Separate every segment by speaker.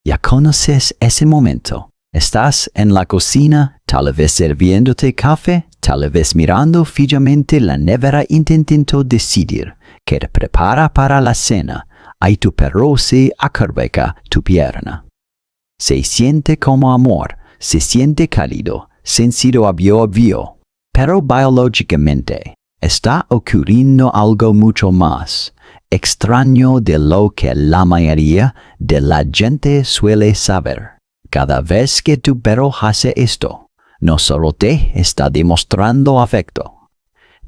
Speaker 1: Ya conoces ese momento. Estás en la cocina, tal vez sirviéndote café, tal vez mirando fijamente la nevera intentando decidir qué te prepara para la cena. Y tu perro se acerca tu pierna. Se siente como amor, se siente cálido, sentido obvio. Pero biológicamente está ocurriendo algo mucho más extraño de lo que la mayoría de la gente suele saber. Cada vez que tu perro hace esto, no solo te está demostrando afecto,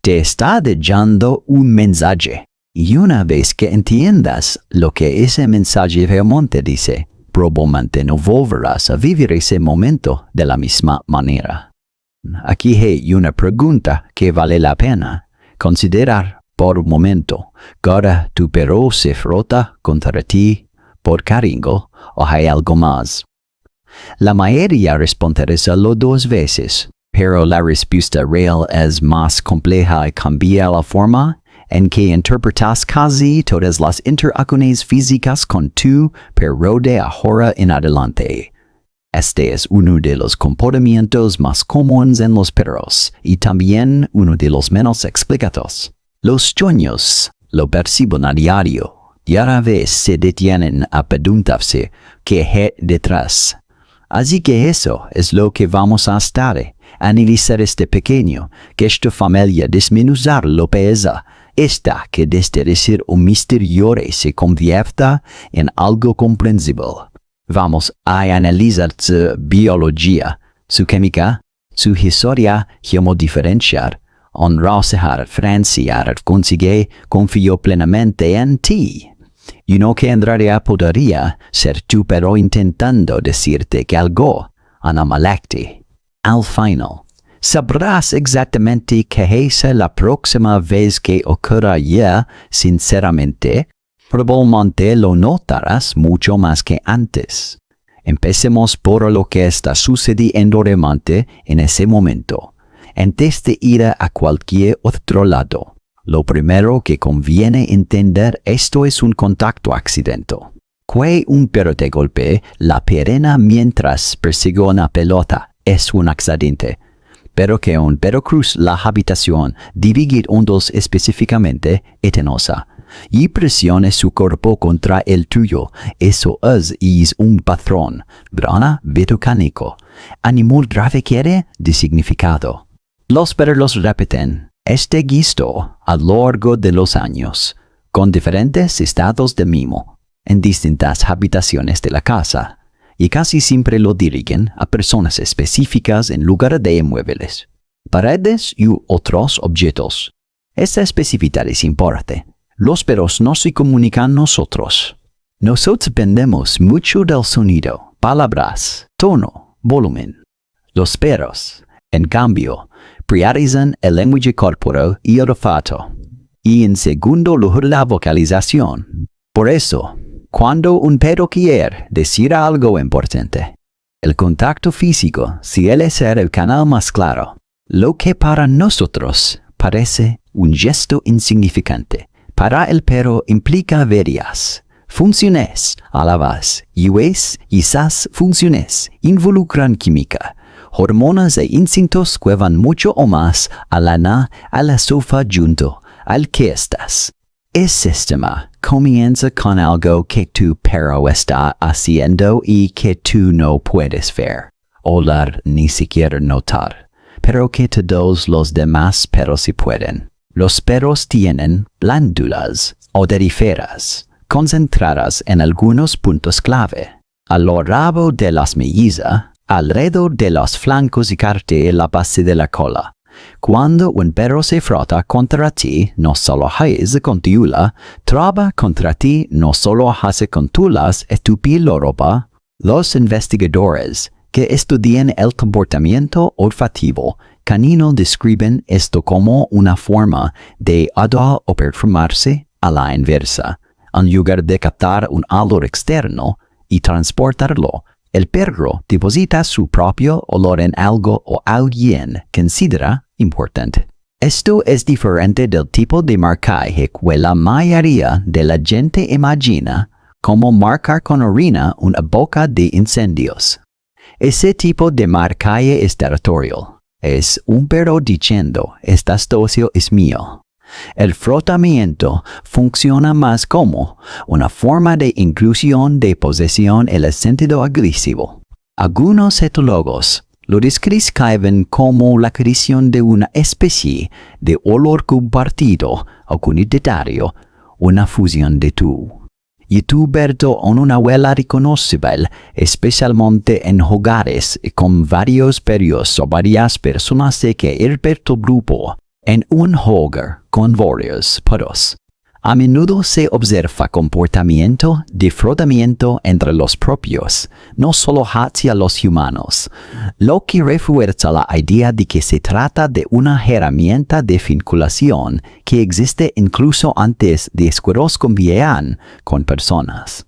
Speaker 1: te está dejando un mensaje. Y una vez que entiendas lo que ese mensaje realmente dice, probablemente no volverás a vivir ese momento de la misma manera. Aquí hay una pregunta que vale la pena considerar por un momento. ¿Ahora tu perro se frota contra ti por cariño o hay algo más? La mayoría responderá solo 2 veces, pero la respuesta real es más compleja y cambia la forma en que interpretas casi todas las interacciones físicas con tu perro de ahora en adelante. Este es uno de los comportamientos más comunes en los perros y también uno de los menos explicados. Los dueños lo perciben a diario y a la vez se detienen a preguntarse qué hay detrás. Así que eso es lo que vamos a estar, analizar este pequeño, que esta familia desmenuzar lo pesa, esta que desde ser un misterio se convierta en algo comprensible. Vamos a analizar su biología, su química, su historia, cómo diferenciar, honrar, franciar, conseguir, confío plenamente en ti. Y no que en realidad podría ser tu perro intentando decirte que algo anomalacti. Al final, sabrás exactamente qué es la próxima vez que ocurra ya, sinceramente, probablemente lo notarás mucho más que antes. Empecemos por lo que está sucediendo realmente en ese momento, antes de ir a cualquier otro lado. Lo primero que conviene entender esto es un contacto accidente. Que un perro te golpee la pierna mientras persigue una pelota es un accidente, pero que un perro cruce la habitación dirigir ondas específicamente etenosa y presione su cuerpo contra el tuyo, eso es un patrón, grana vitocánico, animal grave quiere de significado. Los perros repiten este gesto a lo largo de los años, con diferentes estados de mimo, en distintas habitaciones de la casa, y casi siempre lo dirigen a personas específicas en lugar de inmuebles, paredes y otros objetos. Esta especificidad es importante. Los perros no se comunican nosotros. Nosotros dependemos mucho del sonido, palabras, tono, volumen. Los perros, en cambio, priorizan el lenguaje corporal y el olfato, y en segundo lugar la vocalización. Por eso, cuando un perro quiere decir algo importante, el contacto físico suele ser el canal más claro, lo que para nosotros parece un gesto insignificante. Para el perro implica varias funciones a la vez, y esas funciones involucran química. Hormonas e instintos que van mucho o más a la sofa junto al que estás. El sistema comienza con algo que tu perro está haciendo y que tú no puedes ver, oler ni siquiera notar, pero que todos los demás perros sí pueden. Los perros tienen glándulas odoríferas concentradas en algunos puntos clave. A lo largo de las mellizas, alrededor de los flancos y parte la base de la cola. Cuando un perro se frota contra ti, no solo hace contigo, traba contra ti, no solo hace contulas estúpido ropa. Los investigadores que estudian el comportamiento olfativo canino describen esto como una forma de oler o perfumarse a la inversa. En lugar de captar un olor externo y transportarlo, el perro deposita su propio olor en algo o alguien que considera importante. Esto es diferente del tipo de marcaje que la mayoría de la gente imagina como marcar con orina una boca de incendios. Ese tipo de marcaje es territorial. Es un perro diciendo, este espacio es mío. El frotamiento funciona más como una forma de inclusión de posesión en el sentido agresivo. Algunos etólogos lo describen como la creación de una especie de olor compartido o comunitario, una fusión de tú. Y tu verto en una huella reconocible, especialmente en hogares con varios perros o varias personas de que el perro grupo en un hogar con varios perros. A menudo se observa comportamiento de frotamiento entre los propios, no solo hacia los humanos, lo que refuerza la idea de que se trata de una herramienta de vinculación que existe incluso antes de que los convivan con personas.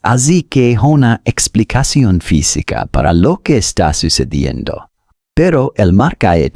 Speaker 1: Así que una explicación física para lo que está sucediendo. Pero el marcaje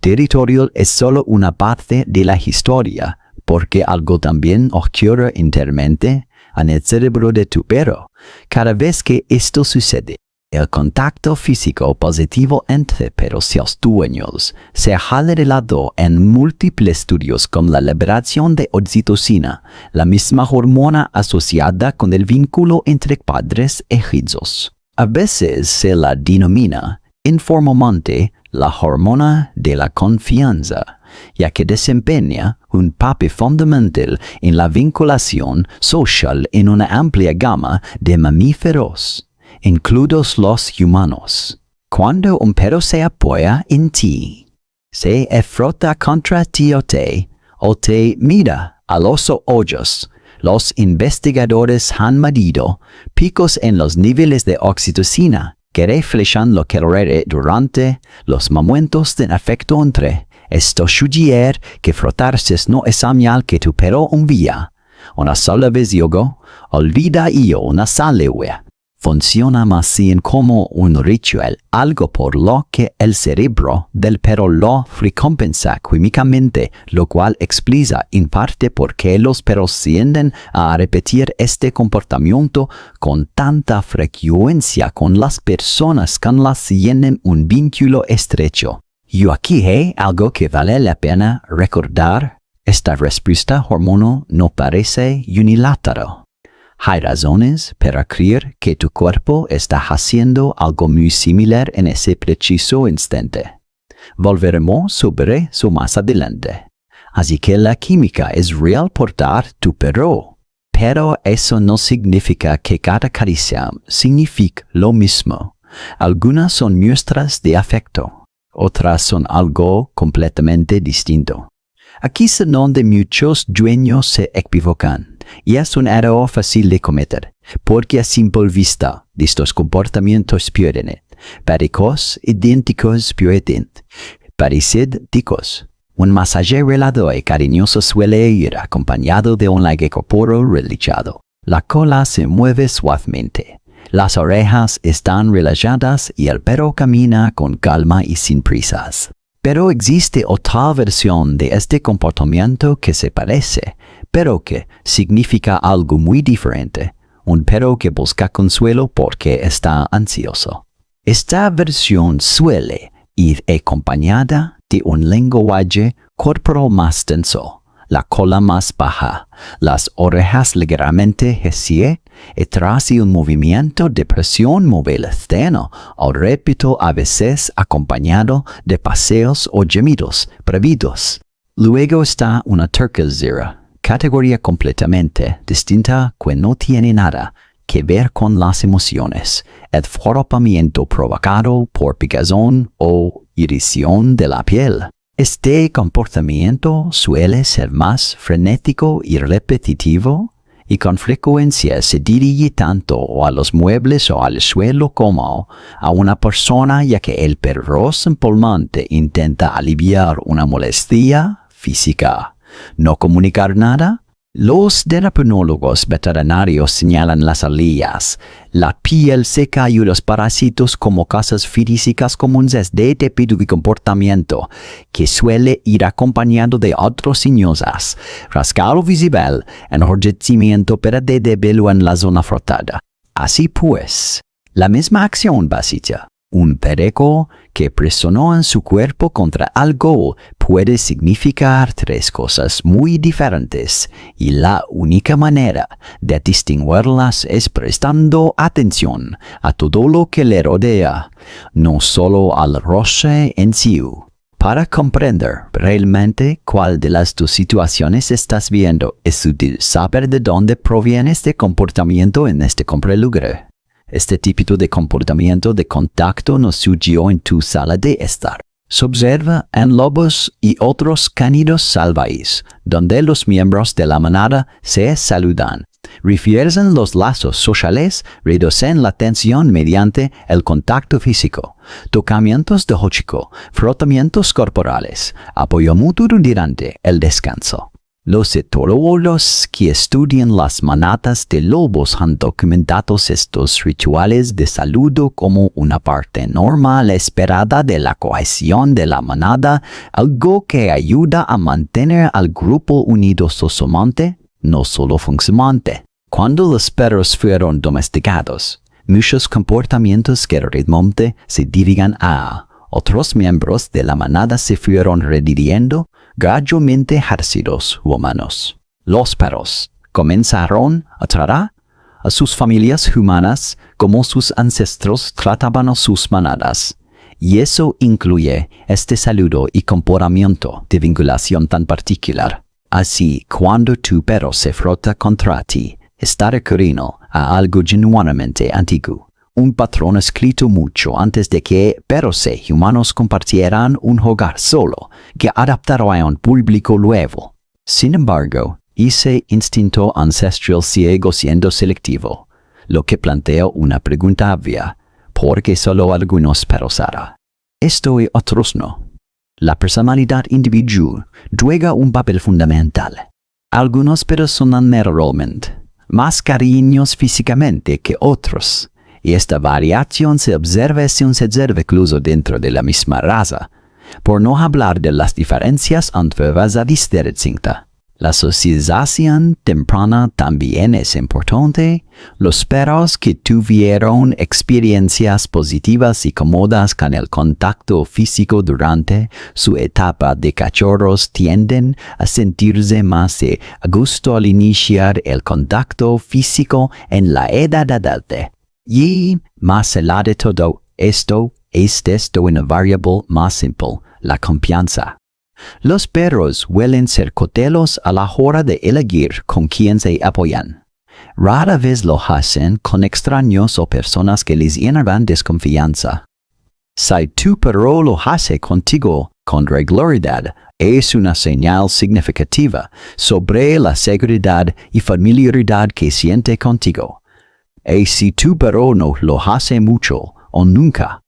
Speaker 1: territorial es solo una parte de la historia, porque algo también ocurre internamente en el cerebro de tu perro. Cada vez que esto sucede, el contacto físico positivo entre perros y los dueños se ha revelado en múltiples estudios con la liberación de oxitocina, la misma hormona asociada con el vínculo entre padres e hijos. A veces se la denomina informalmente la hormona de la confianza, ya que desempeña un papel fundamental en la vinculación social en una amplia gama de mamíferos, incluidos los humanos. Cuando un perro se apoya en ti, se frota contra ti o te mira a los ojos, los investigadores han medido picos en los niveles de oxitocina que reflejan lo que ocurre durante los momentos de afecto entre. Esto sugiere que frotarse no es señal que tu perro envía. Una sola vez llegó, olvida y una sale. Funciona más bien como un ritual, algo por lo que el cerebro del perro lo recompensa químicamente, lo cual explica en parte por qué los perros tienden a repetir este comportamiento con tanta frecuencia con las personas con las que tienen un vínculo estrecho. Y aquí hay algo que vale la pena recordar. Esta respuesta hormonal no parece unilateral. Hay razones para creer que tu cuerpo está haciendo algo muy similar en ese preciso instante. Volveremos sobre eso más adelante. Así que la química es real por tu perro. Pero eso no significa que cada caricia signifique lo mismo. Algunas son muestras de afecto, otras son algo completamente distinto. Aquí es donde muchos dueños se equivocan. Y es un error fácil de cometer, porque a simple vista, estos comportamientos pueden parecos idénticos pueden parecer idénticos. Un masaje relajado y cariñoso suele ir acompañado de un aire corporal relajado. La cola se mueve suavemente. Las orejas están relajadas y el perro camina con calma y sin prisas. Pero existe otra versión de este comportamiento que se parece, pero que significa algo muy diferente. Un perro que busca consuelo porque está ansioso. Esta versión suele ir acompañada de un lenguaje corporal más tenso, la cola más baja, las orejas ligeramente hacia atrás y un movimiento de presión móvil externo, o repito, a veces acompañado de paseos o gemidos previdos. Luego está una tercera categoría completamente distinta que no tiene nada que ver con las emociones, el frotamiento provocado por picazón o irritación de la piel. Este comportamiento suele ser más frenético y repetitivo, y con frecuencia se dirige tanto a los muebles o al suelo como a una persona, ya que el perro simplemente intenta aliviar una molestia física. No comunicar nada, Los dermatólogos veterinarios señalan las alías, la piel seca y los parásitos como causas físicas comunes de este tipo de comportamiento, que suele ir acompañado de otros signos, rasgado visible, enrojecimiento perceptible en la zona frotada. Así pues, la misma acción básica, un perro que presionó en su cuerpo contra algo puede significar tres cosas muy diferentes y la única manera de distinguirlas es prestando atención a todo lo que le rodea, no solo al roce en sí. Para comprender realmente cuál de las dos situaciones estás viendo es útil saber de dónde proviene este comportamiento en este lugar. Este tipo de comportamiento de contacto no surgió en tu sala de estar. Se observa en lobos y otros cánidos salvajes, donde los miembros de la manada se saludan, refuerzan los lazos sociales, reducen la tensión mediante el contacto físico, tocamientos de hocico, frotamientos corporales, apoyo mutuo durante el descanso. Los etólogos que estudian las manadas de lobos han documentado estos rituales de saludo como una parte normal esperada de la cohesión de la manada, algo que ayuda a mantener al grupo unido socialmente, no solo funcionante. Cuando los perros fueron domesticados, muchos comportamientos que realmente se dirigen a otros miembros de la manada se fueron redirigiendo gradualmente ejercidos humanos. Los perros comenzaron a tratar a sus familias humanas como sus ancestros trataban a sus manadas, y eso incluye este saludo y comportamiento de vinculación tan particular. Así, cuando tu perro se frota contra ti, está recurriendo a algo genuinamente antiguo. Un patrón escrito mucho antes de que perros y humanos compartieran un hogar solo, que adaptaron a un público nuevo. Sin embargo, ese instinto ancestral sigue siendo selectivo, lo que plantea una pregunta obvia, ¿por qué solo algunos perros harán esto y otros no? La personalidad individual juega un papel fundamental. Algunos perros son naturalmente más cariñosos físicamente que otros, y esta variación se observa incluso dentro de la misma raza, por no hablar de las diferencias entre razas distintas. La socialización temprana también es importante. Los perros que tuvieron experiencias positivas y cómodas con el contacto físico durante su etapa de cachorros tienden a sentirse más a gusto al iniciar el contacto físico en la edad adulta. Y más allá de todo esto, es una variable más simple, la confianza. Los perros suelen ser cautelosos a la hora de elegir con quién se apoyan. Rara vez lo hacen con extraños o personas que les generan desconfianza. Si tu perro lo hace contigo con regularidad, es una señal significativa sobre la seguridad y familiaridad que siente contigo. Y si tu perro no lo hace mucho o nunca,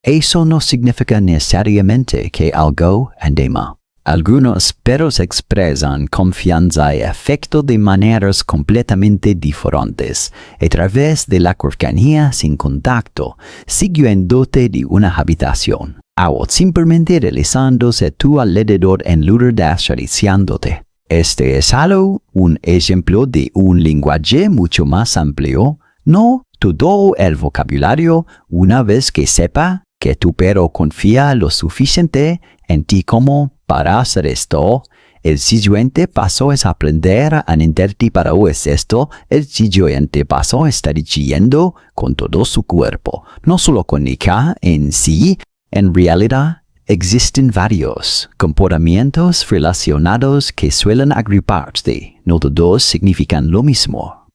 Speaker 1: eso no significa necesariamente que algo ande mal. Algunos perros expresan confianza y afecto de maneras completamente diferentes, a través de la cercanía sin contacto, siguiéndote de una habitación, o simplemente realizándose a tu alrededor en lugar de acariciándote. Este es solo un ejemplo de un lenguaje mucho más amplio. No todo el vocabulario, una vez que sepa que tu perro confía lo suficiente en ti como para hacer esto, el siguiente paso es aprender a entender para esto. El siguiente paso es estar diciendo con todo su cuerpo, no solo con ella en sí. En realidad, existen varios comportamientos relacionados que suelen agruparse. No todos significan lo mismo.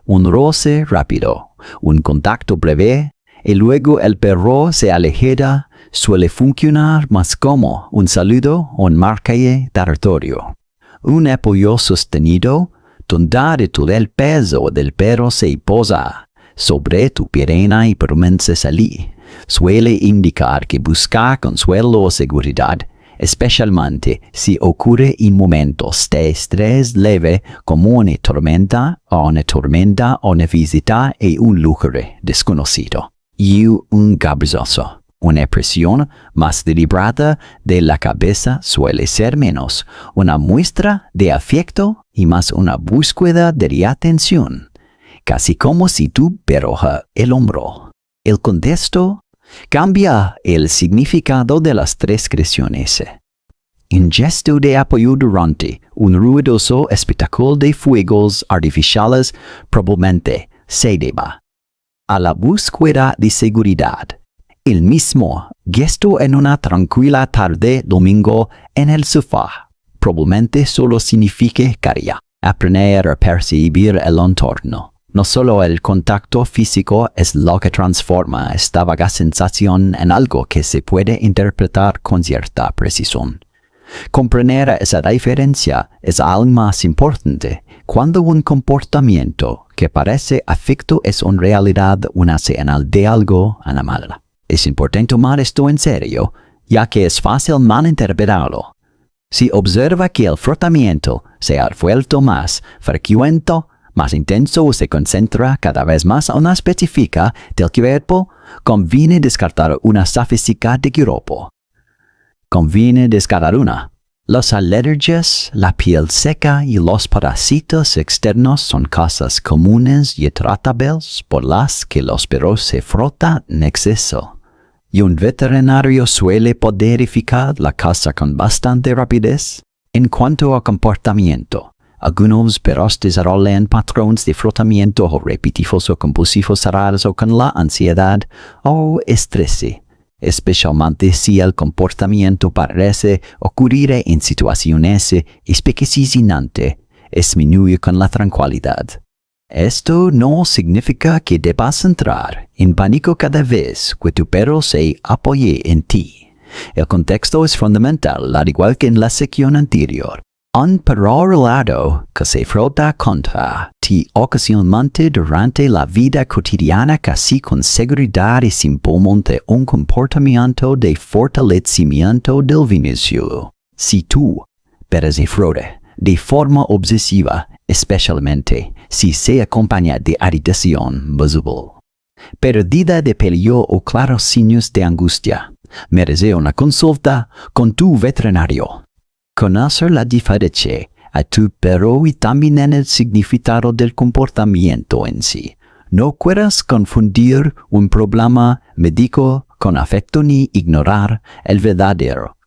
Speaker 1: Un roce rápido, un contacto breve, y luego el perro se aleja, suele funcionar más como un saludo o un marcaje territorio. Un apoyo sostenido, donde todo el peso del perro se posa sobre tu pierna y permanece allí, suele indicar que busca consuelo o seguridad, especialmente si ocurre en momentos de estrés leve como una tormenta o una visita a un lugar desconocido. Y un gabrizoso. Una presión más deliberada de la cabeza suele ser menos una muestra de afecto y más una búsqueda de atención, casi como si tú perroja el hombro. El contexto cambia el significado de las tres expresiones. Un gesto de apoyo durante un ruidoso espectáculo de fuegos artificiales probablemente se deba a la búsqueda de seguridad. El mismo gesto en una tranquila tarde domingo en el sofá probablemente solo significaría aprender a percibir el entorno. No solo el contacto físico es lo que transforma esta vaga sensación en algo que se puede interpretar con cierta precisión. Comprender esa diferencia es aún más importante cuando un comportamiento que parece afecto es en realidad una señal de algo anormal. Es importante tomar esto en serio, ya que es fácil malinterpretarlo. Si observa que el frotamiento se ha vuelto más frecuente, más intenso o se concentra cada vez más en una específica del cuerpo, conviene descartar una sofisticada de grupo. Conviene descartar una. Las alergias, la piel seca y los parásitos externos son causas comunes y tratables por las que los perros se frotan en exceso. Y un veterinario suele poder verificar la causa con bastante rapidez. En cuanto a comportamiento, algunos perros desarrollan patrones de frotamiento o repetitivos o compulsivos raros o con la ansiedad o estrés, especialmente si el comportamiento parece ocurrir en situaciones especies disminuye con la tranquilidad. Esto no significa que debas entrar en pánico cada vez que tu perro se apoye en ti. El contexto es fundamental, al igual que en la sección anterior. Un perro relajado que se frota contra ti ocasionalmente durante la vida cotidiana casi con seguridad y simplemente un comportamiento de fortalecimiento del vínculo. Si tú perdes el frote de forma obsesiva, especialmente si se acompaña de agitación visible, pérdida de pelo o claros signos de angustia, merece una consulta con tu veterinario. Conocer la diferencia a tu perro y también en el significado del comportamiento en sí. No quieras confundir un problema médico con afecto ni ignorar el verdadero.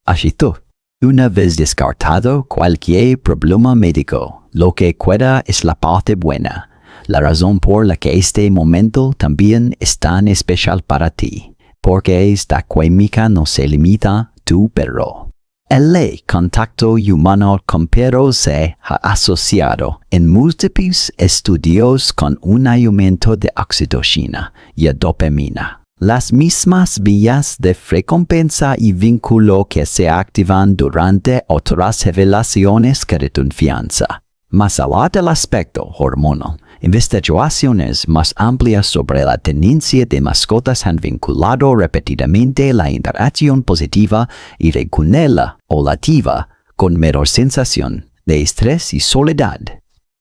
Speaker 1: Así tú, una vez descartado cualquier problema médico, lo que queda es la parte buena, la razón por la que este momento también es tan especial para ti, porque esta química no se limita a tu perro. El contacto humano con perros se ha asociado en múltiples estudios con un aumento de oxitocina y dopamina, las mismas vías de recompensa y vínculo que se activan durante otras revelaciones de confianza. Más allá del aspecto hormonal, investigaciones más amplias sobre la tendencia de mascotas han vinculado repetidamente la interacción positiva y regular o lativa con menor sensación de estrés y soledad.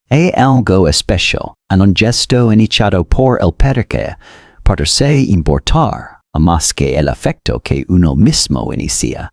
Speaker 1: Hay algo especial en un gesto iniciado por el perro que parece importar más que el afecto que uno mismo inicia.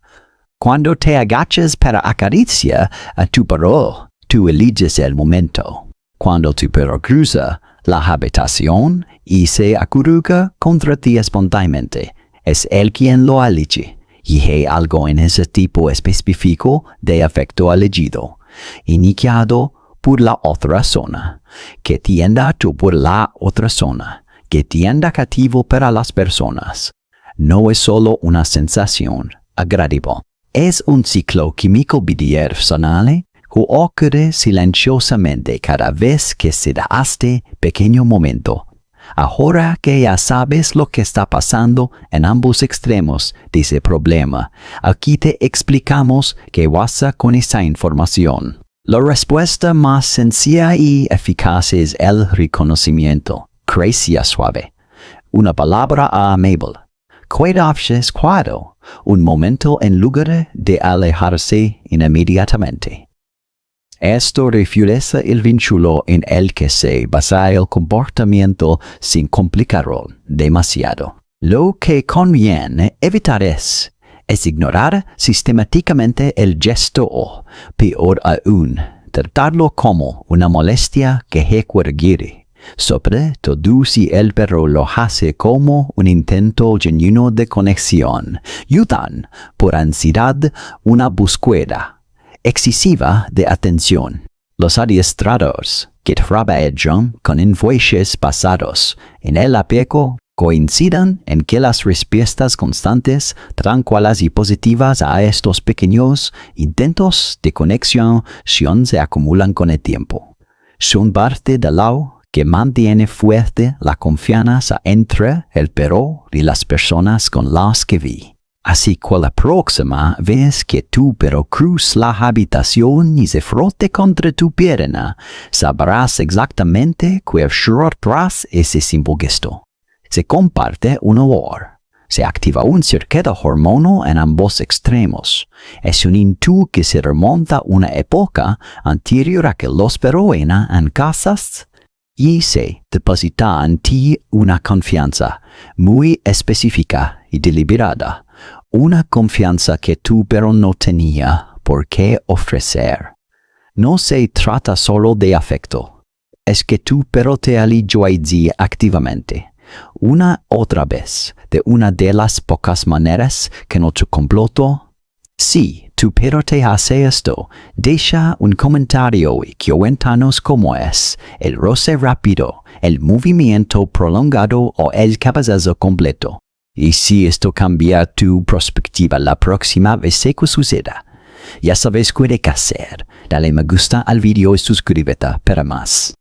Speaker 1: Cuando te agachas para acariciar a tu perro, tú eliges el momento. Cuando tu perro cruza la habitación y se acurruca contra ti espontáneamente, es él quien lo elige, y hay algo en ese tipo específico de afecto elegido, iniciado por la otra zona, que tienda por la otra zona, que tienda cativo para las personas. No es solo una sensación agradable, es un ciclo químico bidireccional que ocurre silenciosamente cada vez que se da este pequeño momento. Ahora que ya sabes lo que está pasando en ambos extremos de ese problema, aquí te explicamos qué pasa con esa información. La respuesta más sencilla y eficaz es el reconocimiento. Caricia suave. Una palabra amable. Cuidarse es cuidado. un momento en lugar de alejarse inmediatamente. Esto refuerza el vínculo en el que se basa el comportamiento sin complicarlo demasiado. Lo que conviene evitar es ignorar sistemáticamente el gesto o, peor aún, tratarlo como una molestia que requiere, sobre todo si el perro lo hace como un intento genuino de conexión. Ayudan, por ansiedad, una búsqueda excesiva de atención. Los adiestradores que trabajan con enfoques basados en el apego coinciden en que las respuestas constantes, tranquilas y positivas a estos pequeños intentos de conexión se acumulan con el tiempo. Son parte de lo que mantiene fuerte la confianza entre el perro y las personas con las que vive. Así que la próxima vez que tu perro cruza la habitación y se frote contra tu pierna, sabrás exactamente qué hay tras ese simple gesto. Se comparte un olor. Se activa un circuito hormonal en ambos extremos. Es un instinto que se remonta a una época anterior a que los perros eran casas y se deposita en ti una confianza muy específica y deliberada. Una confianza que tu perro no tenía por qué ofrecer. No se trata solo de afecto. Es que tu perro te ayuda activamente. Una otra vez, de una de las pocas maneras que no te comploto. Si tu perro te hace esto, deja un comentario y cuéntanos cómo es, el roce rápido, el movimiento prolongado o el cabezazo completo. Y si esto cambia tu perspectiva la próxima vez que suceda, ya sabes qué hay que hacer. Dale me gusta al video y suscríbete para más.